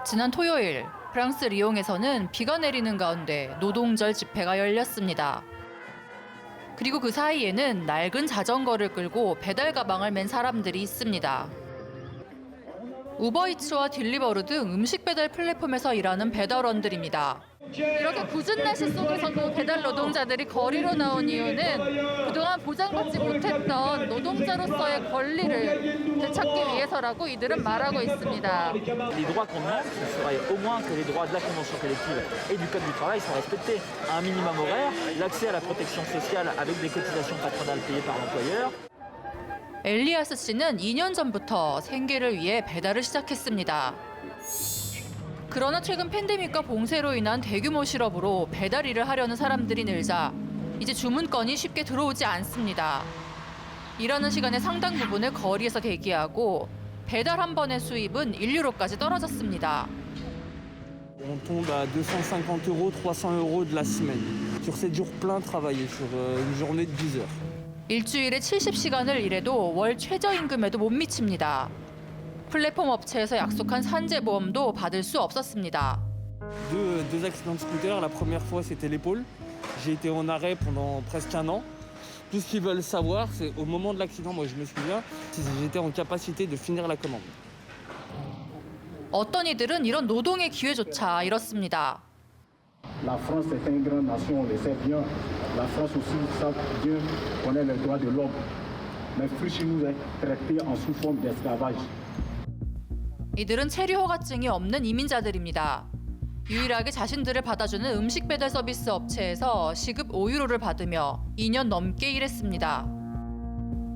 지난 토요일 프랑스 리옹에서는 비가 내리는 가운데 노동절 집회가 열렸습니다. 그리고 그 사이에는 낡은 자전거를 끌고 배달 가방을 맨 사람들이 있습니다. 우버이츠와 딜리버루 등 음식 배달 플랫폼에서 일하는 배달원들입니다. 이렇게 궂은 날씨 속에서도 배달 노동자들이 거리로 나온 이유는 그동안 보장받지 못했던 노동자로서의 권리를 되찾기 위해서라고 이들은 말하고 있습니다. Les droits qu'on demande, ce serait au moins que les droits de la convention collective et du code du travail soient respectés. Un minimum horaire, l'accès à la protection sociale avec des cotisations patronales payées par l'employeur. 엘리아스 씨는 2년 전부터 생계를 위해 배달을 시작했습니다. 그러나 최근 팬데믹과 봉쇄로 인한 대규모 실업으로 배달 일을 하려는 사람들이 늘자 이제 주문건이 쉽게 들어오지 않습니다. 일하는 시간의 상당 부분을 거리에서 대기하고 배달 한 번의 수입은 1유로까지 떨어졌습니다. On tombe à 250 euros, 300 euros de la semaine. Sur 7 jours pleins travaillés, sur une journée de 10 heures. 일주일에 70시간을 일해도 월 최저임금에도 못 미칩니다. 플랫폼 업체에서 약속한 산재보험도 받을 수 없었습니다. Deux accidents de scooter. La première fois, c'était l'épaule. J'ai été en arrêt pendant presque un an. Tout ce qu'ils veulent savoir, c'est au moment de l'accident, moi je me souviens, si j'étais en capacité de finir la commande. 어떤 이들은 이런 노동의 기회조차 잃었습니다. La France est une grande nation, on le sait bien. La France aussi, ça bien, connaît les droits de l'homme. Mais chez nous est traité en sous forme d'esclavage. 이들은 체류 허가증이 없는 이민자들입니다. 유일하게 자신들을 받아주는 음식 배달 서비스 업체에서 시급 5유로를 받으며 2년 넘게 일했습니다.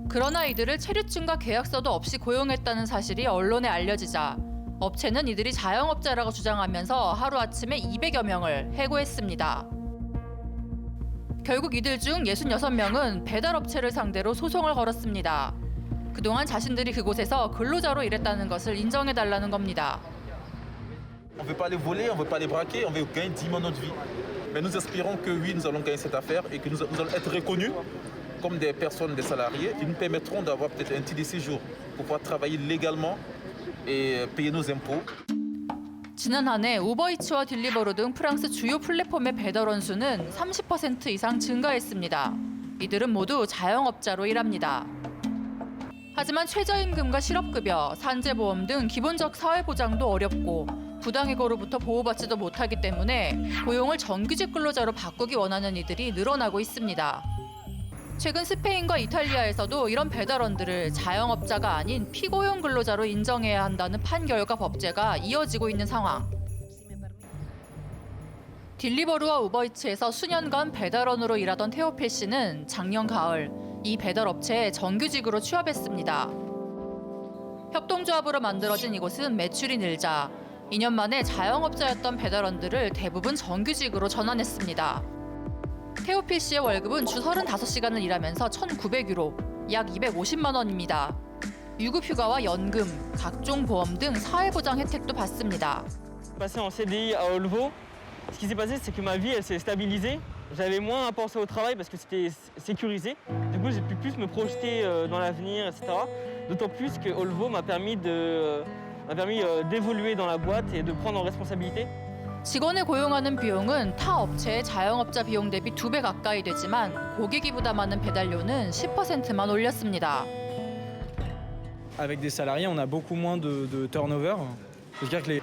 그러나 이들을 체류증과 계약서도 없이 고용했다는 사실이 언론에 알려지자 업체는 이들이 자영업자라고 주장하면서 하루아침에 200여 명을 해고했습니다. 결국 이들 중 66명은 배달업체를 상대로 소송을 걸었습니다. 그동안 자신들이 그곳에서 근로자로 일했다는 것을 인정해달라는 겁니다. On ne veut pas les voler, on ne veut pas les braquer, on veut gagner dignement notre vie. Mais nous espérons que oui, nous allons gagner cette affaire et que nous allons être reconnus comme des personnes, des salariés qui nous permettront d'avoir peut-être un titre de séjour pour pouvoir travailler légalement et payer nos impôts. 지난 한 해 우버이츠와 딜리버루 등 프랑스 주요 플랫폼의 배달원 수는 30% 이상 증가했습니다. 이들은 모두 자영업자로 일합니다. 하지만 최저임금과 실업급여, 산재보험 등 기본적 사회보장도 어렵고 부당해고로부터 보호받지도 못하기 때문에 고용을 정규직 근로자로 바꾸기 원하는 이들이 늘어나고 있습니다. 최근 스페인과 이탈리아에서도 이런 배달원들을 자영업자가 아닌 피고용 근로자로 인정해야 한다는 판결과 법제가 이어지고 있는 상황. 딜리버루와 우버이츠에서 수년간 배달원으로 일하던 테오필 씨는 작년 가을 이 배달업체에 정규직으로 취업했습니다. 협동조합으로 만들어진 이곳은 매출이 늘자 2년 만에 자영업자였던 배달원들을 대부분 정규직으로 전환했습니다. 테오필 씨의 월급은 주 35시간을 일하면서 1,900유로, 약 250만 원입니다. 유급휴가와 연금, 각종 보험 등 사회보장 혜택도 받습니다. Passé en CDI à Olvo, ce qui s'est passé, c'est que ma vie, elle s'est stabilisée. J'avais moins à penser au travail parce que c'était sécurisé. Du coup, j'ai pu plus me projeter dans l'avenir, etc. D'autant plus que Olvo m'a permis d'évoluer dans la boîte et de prendre en responsabilité. 직원을 고용하는 비용은 타 업체의 자영업자 비용 대비 2배 가까이 되지만 고객이 부담하는 배달료는 10%만 올렸습니다. Avec des salariés, on a beaucoup moins de turnover. C'est-à-dire que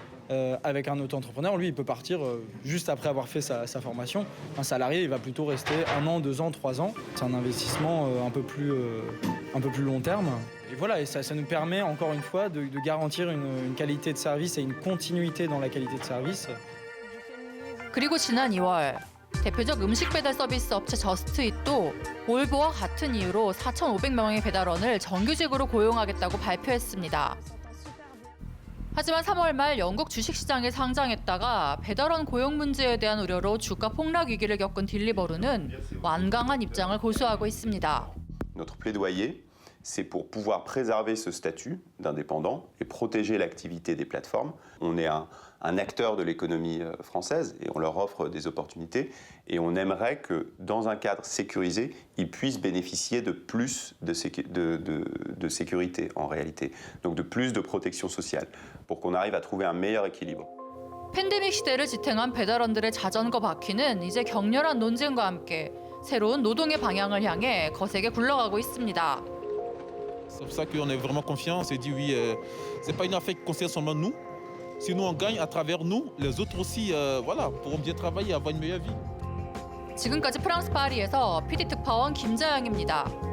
avec un auto-entrepreneur, lui, il peut partir juste après avoir fait sa formation. Un salarié, il va plutôt rester 1 an, 2 ans, 3 ans. C'est un investissement un peu plus long terme. Et voilà, et ça nous permet encore une fois de garantir une qualité de service et une continuité dans la qualité de service. 그리고 지난 2월 대표적 음식 배달 서비스 업체 저스트잇도 올보와 같은 이유로 4,500명의 배달원을 정규직으로 고용하겠다고 발표했습니다. 하지만 3월 말 영국 주식시장에 상장했다가 배달원 고용 문제에 대한 우려로 주가 폭락 위기를 겪은 딜리버루는 완강한 입장을 고수하고 있습니다. Notre plaidoyer, c'est pour pouvoir préserver ce statut d'indépendant et protéger l'activité des plateformes. On est un acteur de l'économie française et on leur offre des opportunités et on aimerait que dans un cadre sécurisé, ils puissent bénéficier de plus de sécurité en réalité, donc de plus de protection sociale pour qu'on arrive à trouver un meilleur équilibre. 팬데믹 시대를 지탱한 배달원들의 자전거 바퀴는 이제 격렬한 논쟁과 함께 새로운 노동의 방향을 향해 거세게 굴러가고 있습니다. C'est pour ça qu'on est vraiment confiant, on s'est dit oui, c'est pas une affaire qui concerne seulement nous. Si nous on gagne à travers nous, les autres aussi voilà, pourront bien travailler et avoir une meilleure vie. 지금까지 프랑스 파리에서 PD 특파원 김자영입니다.